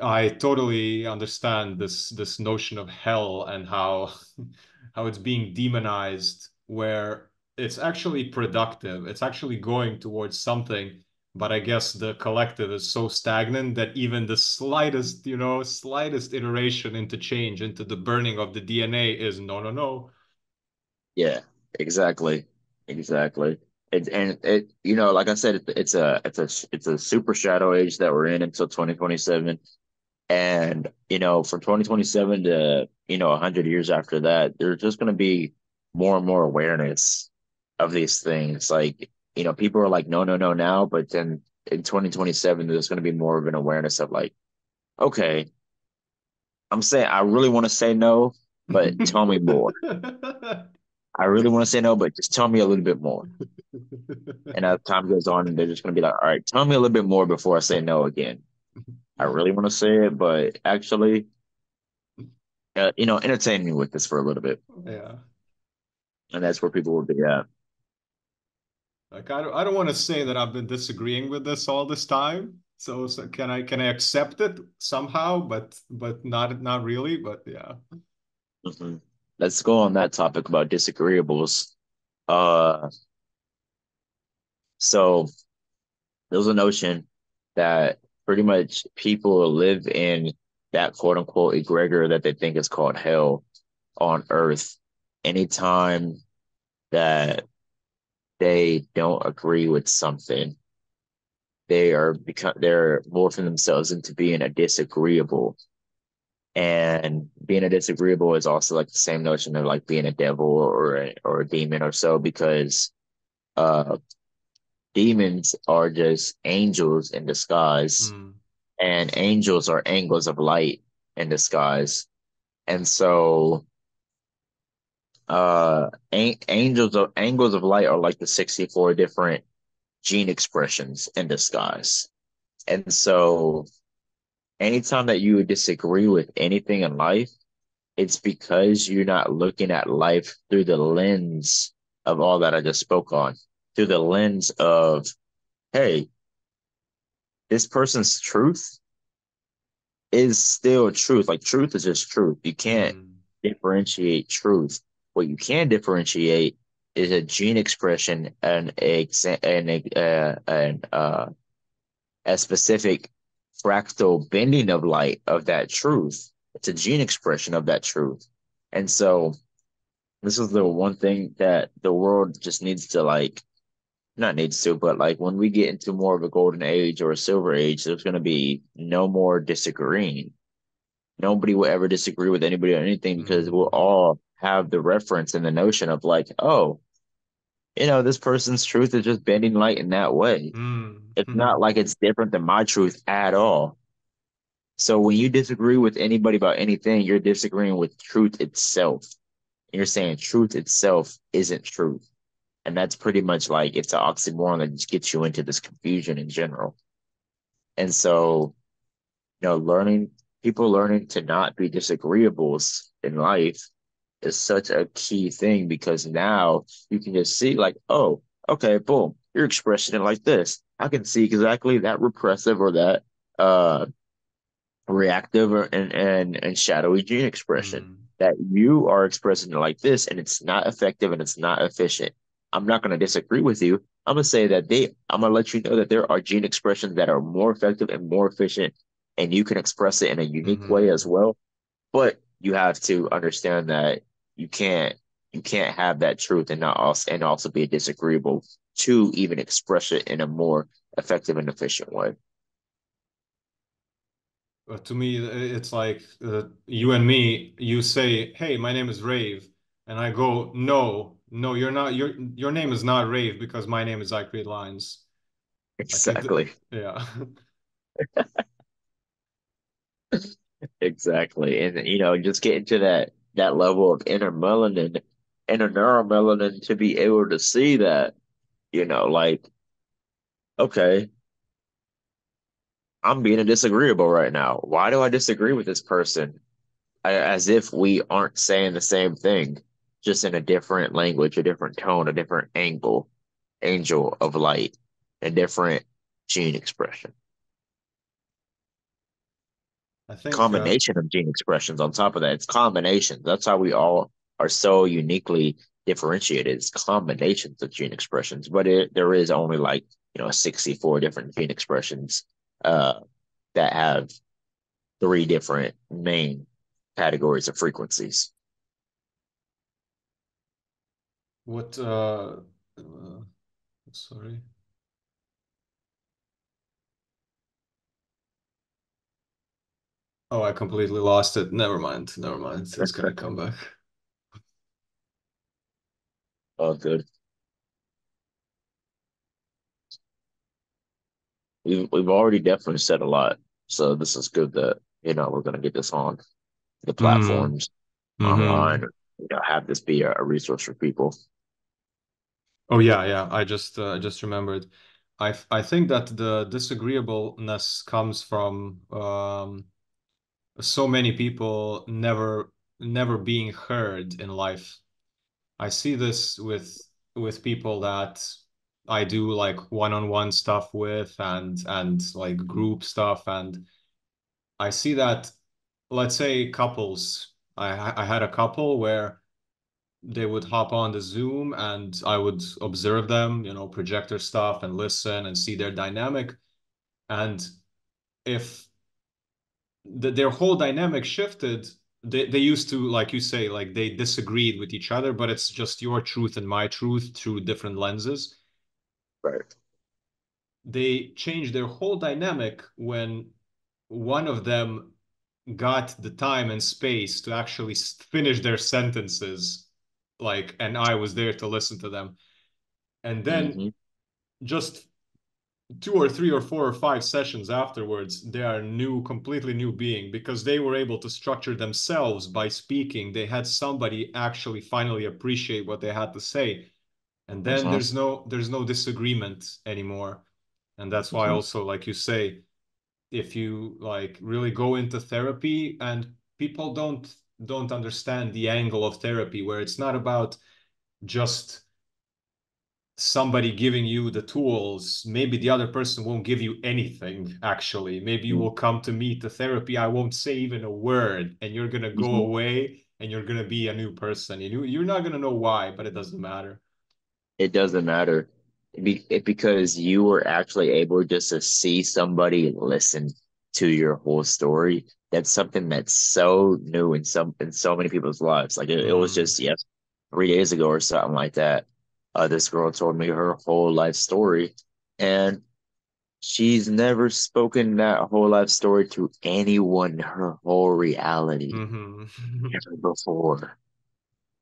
I totally understand this notion of hell and how how it's being demonized, where it's actually productive. It's actually going towards something, but I guess the collective is so stagnant that even the slightest iteration into change, into the burning of the DNA is no, no, no. yeah, exactly, exactly. And it, like I said, it's a super shadow age that we're in until 2027. And from 2027 to 100 years after that, there's just going to be more and more awareness of these things. Like people are like, no, no, no, now, but then in 2027, there's going to be more of an awareness of like, okay, I'm saying I really want to say no, but tell me more. I really want to say no, but just tell me a little bit more. And as time goes on, they're just going to be like, all right, tell me a little bit more before I say no again. I really want to say it, but actually, entertain me with this for a little bit. Yeah. And that's where people will be at. Like I don't want to say that I've been disagreeing with this all this time. So can I accept it somehow, but not really, but yeah. Hmm. Let's go on that topic about disagreeables. Uh, so there's a notion that pretty much people live in that quote unquote egregor that they think is called hell on earth anytime that they don't agree with something. They're morphing themselves into being a disagreeable. And being a disagreeable is also like the same notion of like being a devil or a demon or so, because uh demons are just angels in disguise, Mm, and angels are angles of light in disguise. And so angles of light are like the 64 different gene expressions in disguise. And so anytime that you disagree with anything in life, it's because you're not looking at life through the lens of all that I just spoke on, through the lens of, hey, this person's truth is still truth. Like truth is just truth. You can't mm, differentiate truth. What you can differentiate is a gene expression and a specific fractal bending of light of that truth. It's a gene expression of that truth. And so this is the one thing that the world just needs to like, not needs to, but like when we get into more of a golden age or a silver age, there's going to be no more disagreeing. Nobody will ever disagree with anybody on anything because we'll mm, all have the reference and the notion of like, oh, this person's truth is just bending light in that way. mm, It's not mm, like it's different than my truth at all. So when you disagree with anybody about anything, you're disagreeing with truth itself. You're saying truth itself isn't truth. And that's pretty much like it's an oxymoron that just gets you into this confusion in general. And so, learning people learning to not be disagreeables in life is such a key thing, because now you can just see like, oh, okay, boom, you're expressing it like this. I can see exactly that repressive or that uh reactive and shadowy gene expression mm, that you are expressing it like this, and it's not effective and it's not efficient. I'm not going to disagree with you. I'm going to say that I'm going to let you know that there are gene expressions that are more effective and more efficient, and you can express it in a unique way as mm. well. But you have to understand that you can't you can't have that truth and also be disagreeable to even express it in a more effective and efficient way. To me, it's like you and me. You say, "Hey, my name is Rave," and I go, "No, no, you're not. Your name is not Rave because my name is I Create Lines." Like it, Exactly. yeah. Exactly. And just getting to that level of inner neuromelanin to be able to see that, like, okay, I'm being disagreeable right now. Why do I disagree with this person? As if we aren't saying the same thing, just in a different language, a different tone, a different angel of light, a different gene expression. I think Combination of gene expressions on top of that. It's combinations. That's how we all are so uniquely differentiated. It's combinations of gene expressions, but there is only like 64 different gene expressions uh, that have three different main categories of frequencies. what. Sorry. Oh, I completely lost it. Never mind. Never mind. It's gonna come back. Oh, good. We've already definitely said a lot, so this is good that we're going to get this on the Hmm. platforms. online, Mm-hmm. have this be a resource for people. Oh yeah, yeah. I just remembered. I think that the disagreeableness comes from so many people never being heard in life. I see this with people that I do like one-on-one stuff with and like group stuff, and I see that, let's say couples. I had a couple where they would hop on the Zoom and I would observe them, projector stuff and listen and see their dynamic. And if their whole dynamic shifted, they used to, like you say, like they disagreed with each other, but it's just your truth and my truth through different lenses. Right. They changed their whole dynamic when one of them got the time and space to actually finish their sentences, like, and I was there to listen to them. And then Hmm. just 2 or 3 or 4 or 5 sessions afterwards, they are new, completely new being because they were able to structure themselves by speaking. They had somebody actually finally appreciate what they had to say. And then Hmm. there's no disagreement anymore. And that's why Hmm. also, like you say, if you like really go into therapy and people don't understand the angle of therapy where it's not about just somebody giving you the tools. Maybe the other person won't give you anything, actually. Maybe you will come to me to therapy. I won't say even a word, and you're going to go Hmm. away and you're going to be a new person. You're not going to know why, but it doesn't matter. It doesn't matter because you were actually able just to see somebody listen to your whole story. That's something that's so new in so many people's lives. Like it was Mm, just 3 days ago or something like that. This girl told me her whole life story, and she's never spoken that whole life story to anyone in her whole reality hmm ever before.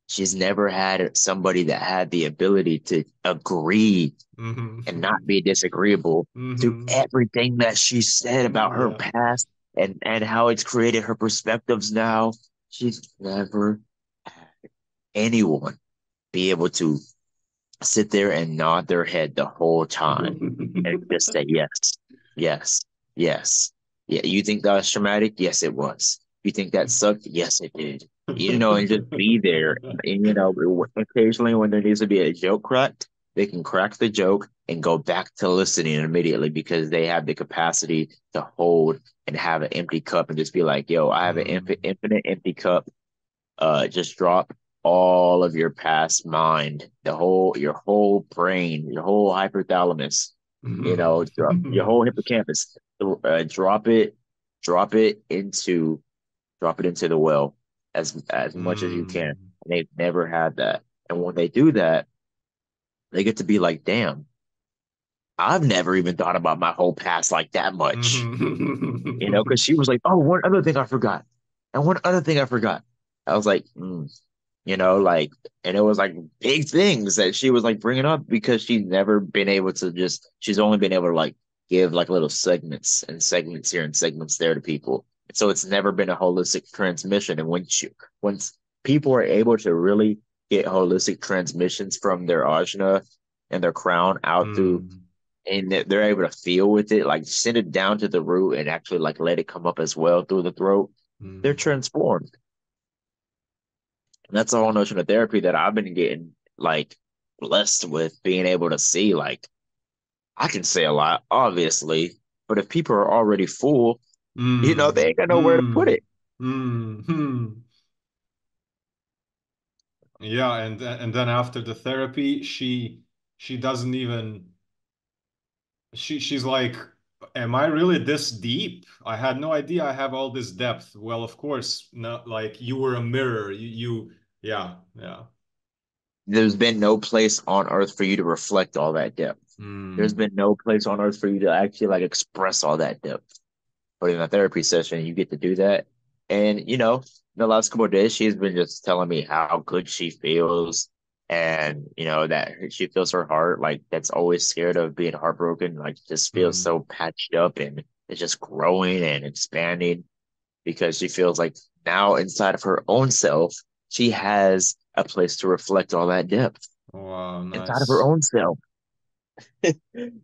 She's never had somebody that had the ability to agree hmm and not be disagreeable to hmm everything that she said about her Yeah. past and how it's created her perspectives now. She's never had anyone be able to sit there and nod their head the whole time and just say yes, yes, yes. Yeah, you think that was traumatic? Yes, it was. You think that sucked? Yes, it did. And just be there. And occasionally when there needs to be a joke cracked, they can crack the joke and go back to listening immediately because they have the capacity to hold and have an empty cup and just be like, yo, I have an Mm, infinite empty cup. Just drop all of your past mind, your whole brain, your whole hypothalamus, your whole hippocampus. Drop it, drop it into, drop it into the well as much as you can. mm, And they've never had that. And when they do that, they get to be like, damn, I've never even thought about my whole past like that much. Because she was like, oh, one other thing I forgot. And one other thing I forgot. I was like, like, and it was like big things that she was like bringing up because she's never been able to she's only been able to like give like little segments and segments here and segments there to people. So it's never been a holistic transmission. And once people are able to really get holistic transmissions from their ajna and their crown out through mm, and they're able to feel with it, like send it down to the root and actually like let it come up as well through the throat, they're mm. transformed. And that's the whole notion of therapy that I've been getting like blessed with being able to see. Like I can say a lot, obviously, but if people are already full, they Mm, ain't got nowhere to put mm, it. mm, mm. Yeah, and then after the therapy, she doesn't even she's like, am I really this deep? I had no idea I have all this depth. Well, of course, not like you were a mirror. Yeah, yeah. There's been no place on earth for you to reflect all that depth. There's Mm, been no place on earth for you to actually like express all that depth. But in a therapy session, you get to do that. And, in the last couple of days, she's been just telling me how good she feels and, that she feels her heart, like, that's always scared of being heartbroken, like, just feels mm, so patched up and it's just growing and expanding because she feels like now inside of her own self. she has a place to reflect all that depth Wow, inside of her nice. own self.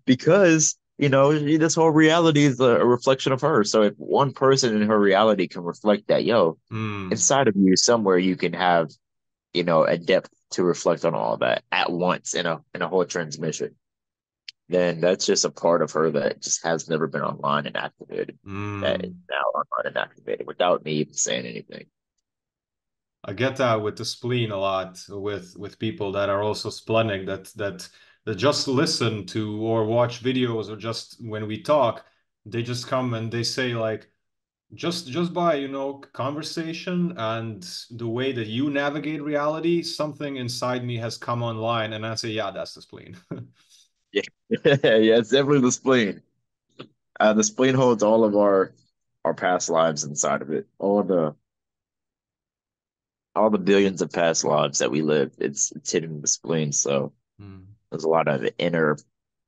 Because, this whole reality is a reflection of her. So if one person in her reality can reflect that, yo, Hmm. inside of you somewhere you can have, a depth to reflect on all that at once in a whole transmission, then that's just a part of her that just has never been online and activated. That is Hmm. now online and activated without me even saying anything. I get that with the spleen a lot with people that are also splenic that just listen to or watch videos or just when we talk, they just come and they say like just by, conversation and the way that you navigate reality, something inside me has come online and I say, yeah, that's the spleen. Yeah, yeah, it's definitely the spleen. The spleen holds all of our past lives inside of it. All the billions of past lives that we lived, it's hidden in the spleen. So Hmm. there's a lot of inner,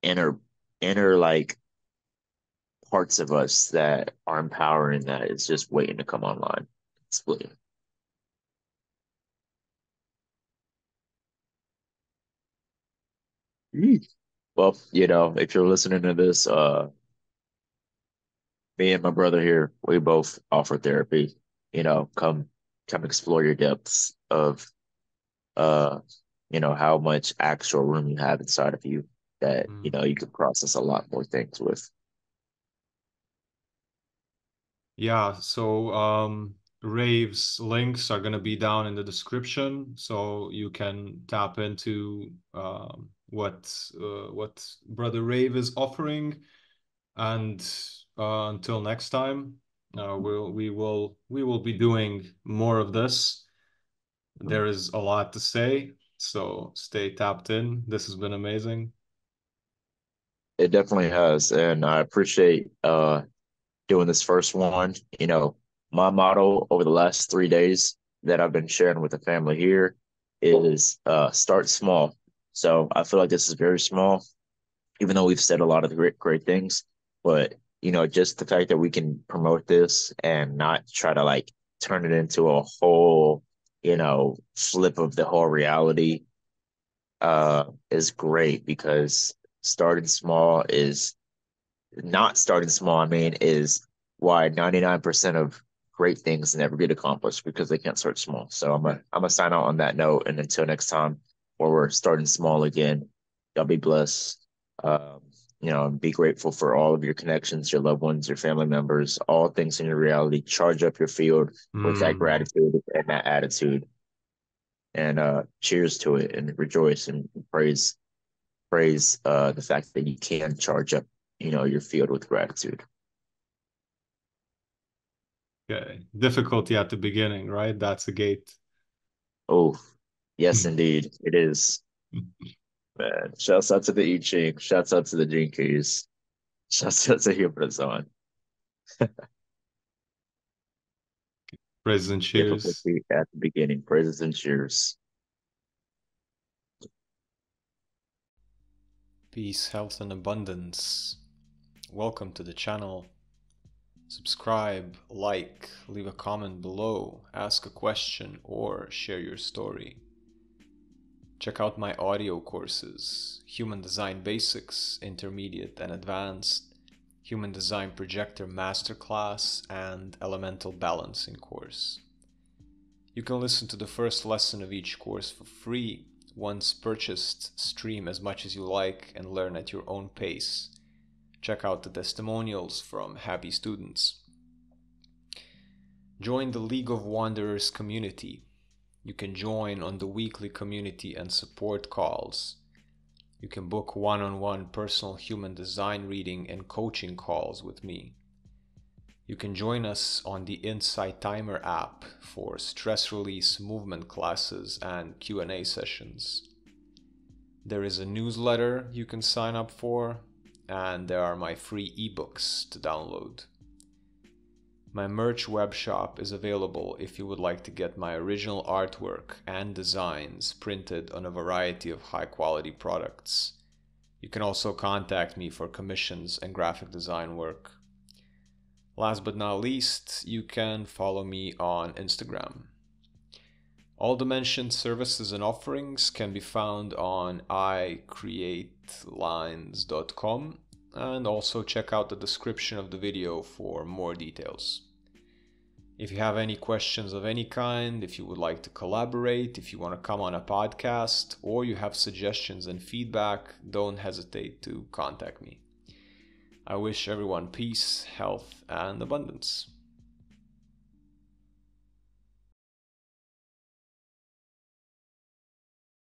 inner like parts of us that are empowering that is just waiting to come online. Spleen. Well, if you're listening to this, me and my brother here, we both offer therapy. Come explore your depths of uh, how much actual room you have inside of you that, Hmm. you could process a lot more things with. Yeah, so Rave's links are going to be down in the description, so you can tap into what Brother Rave is offering. And until next time, we will be doing more of this. There is a lot to say, so stay tapped in. This has been amazing. It definitely has. And I appreciate doing this first one. My motto over the last 3 days that I've been sharing with the family here is start small. So I feel like this is very small, even though we've said a lot of great, great things. But, just the fact that we can promote this and not try to like turn it into a whole, flip of the whole reality is great because starting small is not starting small, I mean, is why 99% of great things never get accomplished because they can't start small. So I'm gonna sign out on that note. And until next time, where we're starting small again, y'all be blessed. Um, be grateful for all of your connections, your loved ones, your family members, all things in your reality. Charge up your field with that Mm, gratitude and that attitude. And cheers to it and rejoice and praise the fact that you can charge up, your field with gratitude. okay. Difficulty at the beginning, right? That's a gate. Oh, yes, indeed, it is. Man, shouts out to the I Ching. Shouts out to the Gene Keys. Shouts out to Hubertson. Praises and cheers. Difficulty at the beginning. Praises and cheers. Peace, health, and abundance. Welcome to the channel. Subscribe, like, leave a comment below, ask a question, or share your story. Check out my audio courses: Human Design Basics, Intermediate and Advanced, Human Design Projector Masterclass, and Elemental Balancing course. You can listen to the first lesson of each course for free. Once purchased, stream as much as you like and learn at your own pace. Check out the testimonials from happy students. Join the League of Wanderers community. You can join on the weekly community and support calls. You can book one-on-one personal human design reading and coaching calls with me. You can join us on the Insight Timer app for stress release movement classes and Q&A sessions. There is a newsletter you can sign up for, and there are my free ebooks to download. My merch web shop is available if you would like to get my original artwork and designs printed on a variety of high-quality products. You can also contact me for commissions and graphic design work. Last but not least, you can follow me on Instagram. All the mentioned services and offerings can be found on icreatelines.com, and also check out the description of the video for more details. If you have any questions of any kind, if you would like to collaborate, if you want to come on a podcast, or you have suggestions and feedback, don't hesitate to contact me. I wish everyone peace, health, and abundance.